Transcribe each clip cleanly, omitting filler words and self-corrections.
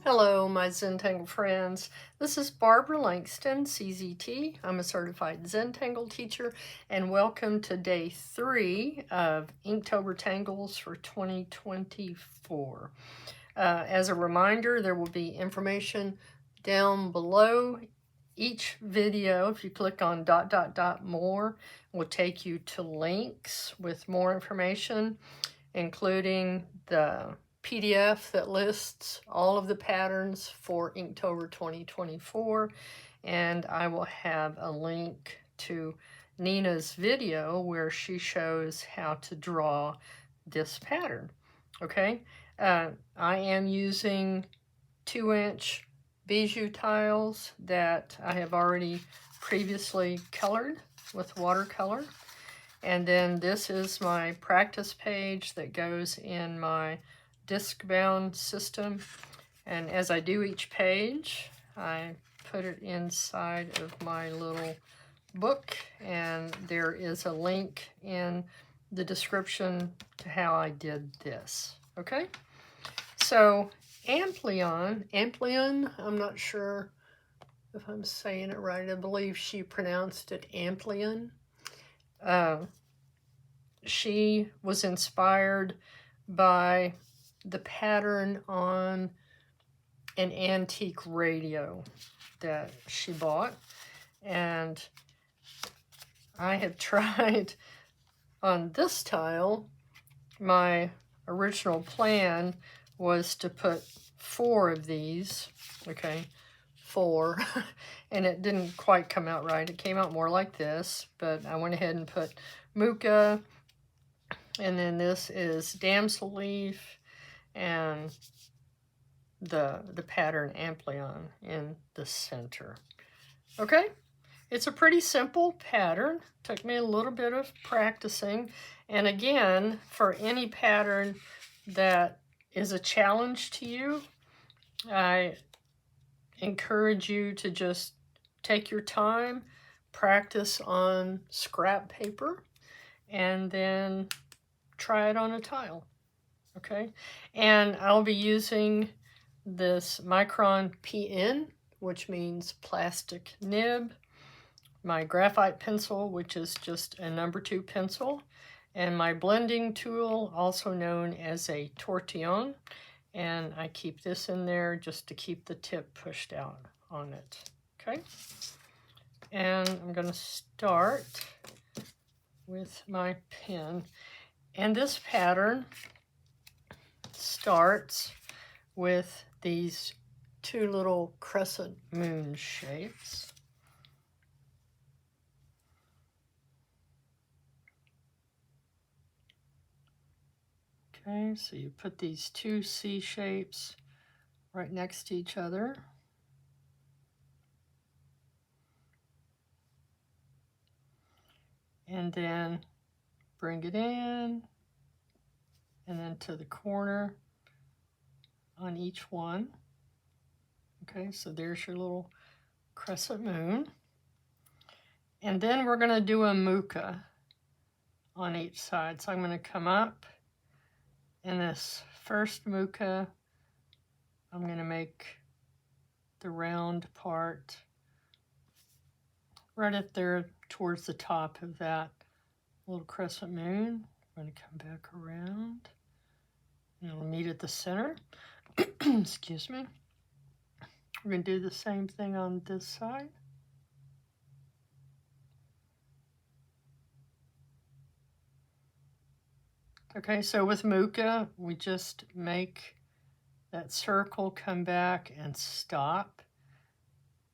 Hello, my Zentangle friends. This is Barbara Langston, CZT. I'm a Certified Zentangle Teacher, and welcome to Day 3 of Inktober Tangles for 2024. As a reminder, there will be information down below each video. If you click on ... more, it will take you to links with more information, including the PDF that lists all of the patterns for Inktober 2024, and I will have a link to Nina's video where she shows how to draw this pattern. Okay, I am using 2-inch bijou tiles that I have already previously colored with watercolor. And then this is my practice page that goes in my disc-bound system. And as I do each page, I put it inside of my little book, and there is a link in the description to how I did this. Okay? So Amplion, I'm not sure if I'm saying it right. I believe she pronounced it Amplion. She was inspired by the pattern on an antique radio that she bought, and I have tried on this tile. My original plan was to put 4 of these, okay, 4, and it didn't quite come out right. It came out more like this, but I went ahead and put Muka, and then this is damsel leaf, and the pattern Amplion in the center. Okay, it's a pretty simple pattern. Took me a little bit of practicing, and again, for any pattern that is a challenge to you, I encourage you to just take your time, practice on scrap paper, and then try it on a tile. Okay, and I'll be using this Micron PN, which means plastic nib, my graphite pencil, which is just a number 2 pencil, and my blending tool, also known as a tortillon, and I keep this in there just to keep the tip pushed out on it. Okay, and I'm going to start with my pen, and this pattern starts with these 2 little crescent moon shapes. Okay, so you put these 2 C shapes right next to each other. And then bring it in, and then to the corner on each one. Okay, so there's your little crescent moon. And then we're going to do a muka on each side. So I'm going to come up in this first muka. I'm going to make the round part right up there towards the top of that little crescent moon. I'm going to come back around, and it'll meet at the center. Excuse me. We're going to do the same thing on this side. Okay, so with muka, we just make that circle, come back and stop,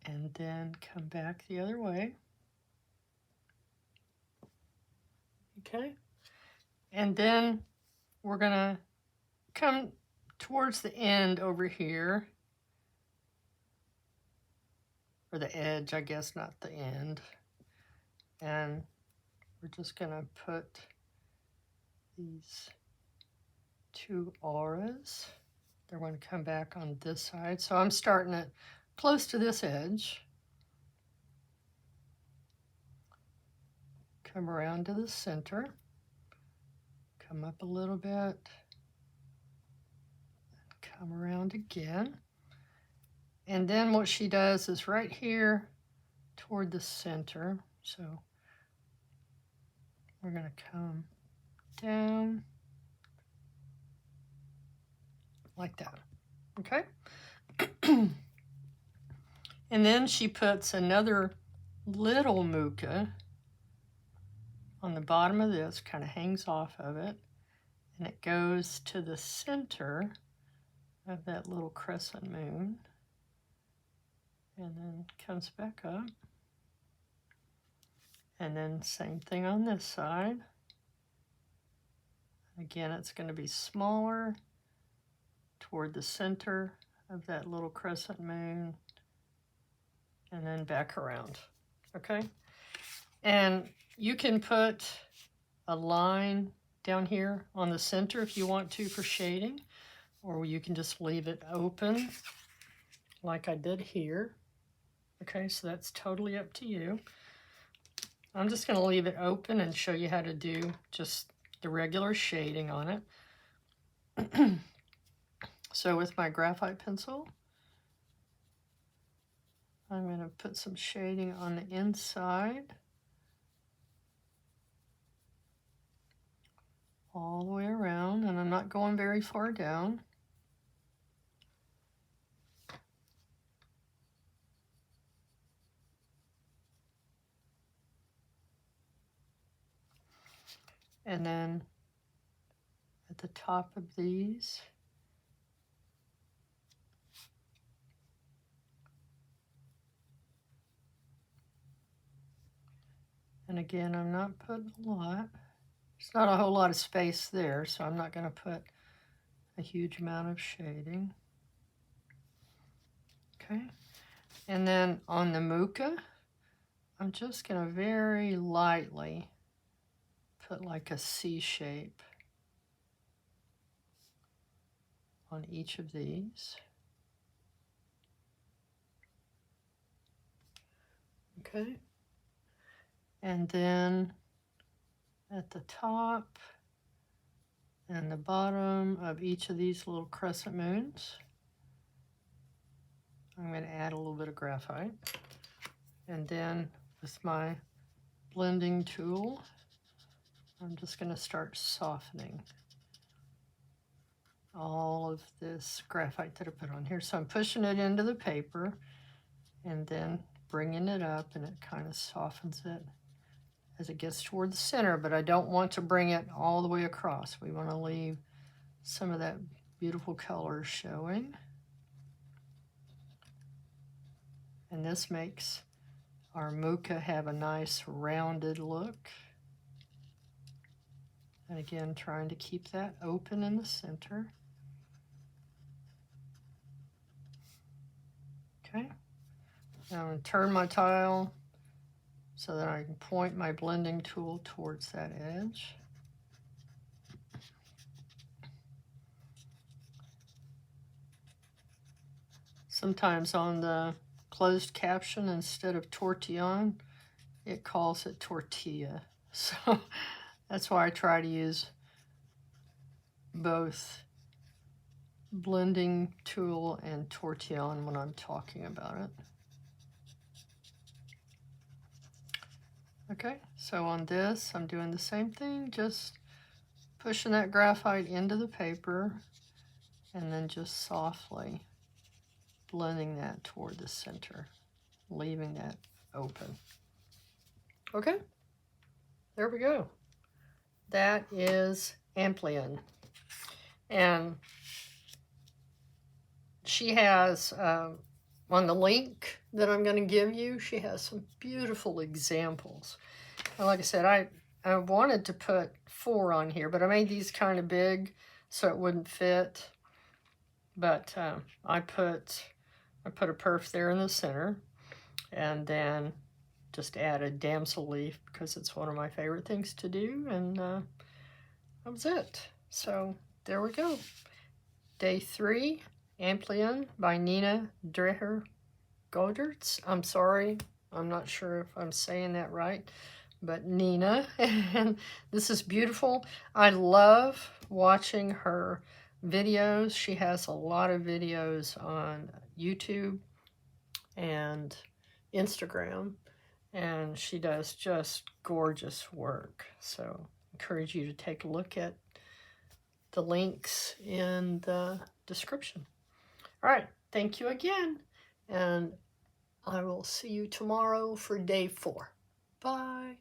and then come back the other way. Okay, and then we're going to come towards the end over here, or the edge, I guess, not the end. And we're just going to put these 2 auras. They're going to come back on this side. So I'm starting it close to this edge. Come around to the center. Come up a little bit. Come around again. And then what she does is right here toward the center. So we're going to come down like that. Okay. And then she puts another little muka on the bottom of this, kind of hangs off of it, and it goes to the center of that little crescent moon, and then comes back up. And then same thing on this side. Again, it's going to be smaller toward the center of that little crescent moon, and then back around. Okay? And you can put a line down here on the center if you want to for shading, or you can just leave it open like I did here. Okay, so that's totally up to you. I'm just going to leave it open and show you how to do just the regular shading on it. So with my graphite pencil, I'm going to put some shading on the inside, all the way around, and I'm not going very far down. And then at the top of these, and again, I'm not putting a lot. There's not a whole lot of space there, so I'm not going to put a huge amount of shading. Okay, and then on the muka, I'm just going to very lightly put like a C shape on each of these. Okay, and then at the top and the bottom of each of these little crescent moons, I'm going to add a little bit of graphite. And then with my blending tool, I'm just going to start softening all of this graphite that I put on here. So I'm pushing it into the paper and then bringing it up, and it kind of softens it as it gets toward the center, but I don't want to bring it all the way across. We want to leave some of that beautiful color showing. And this makes our muka have a nice rounded look. And again, trying to keep that open in the center. Okay. Now I'm going to turn my tile so that I can point my blending tool towards that edge. Sometimes on the closed caption, instead of tortillon, it calls it tortilla. So that's why I try to use both blending tool and tortillon when I'm talking about it. Okay, so on this, I'm doing the same thing, just pushing that graphite into the paper and then just softly blending that toward the center, leaving that open. Okay, there we go. That is Amplion. And she has, on the link that I'm going to give you, she has some beautiful examples. And like I said, I wanted to put 4 on here, but I made these kind of big so it wouldn't fit. But I put a perf there in the center, and then just added damsel leaf because it's one of my favorite things to do, and that was it. So there we go. Day 3, Amplion by Nina Dreher-Goeddertz. I'm sorry, I'm not sure if I'm saying that right, but Nina. And this is beautiful. I love watching her videos. She has a lot of videos on YouTube, and Instagram, and she does just gorgeous work. So I encourage you to take a look at the links in the description. All right, thank you again, and I will see you tomorrow for day 4. Bye.